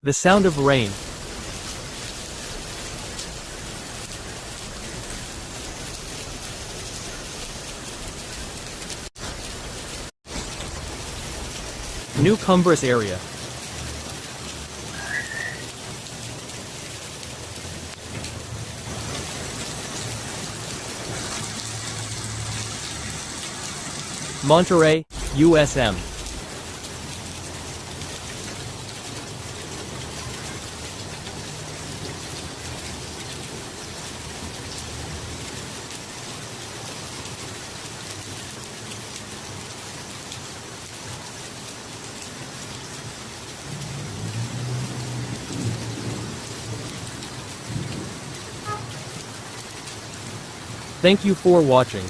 The sound of rain. New Cumbres area. Monterey, USM. Thank you for watching.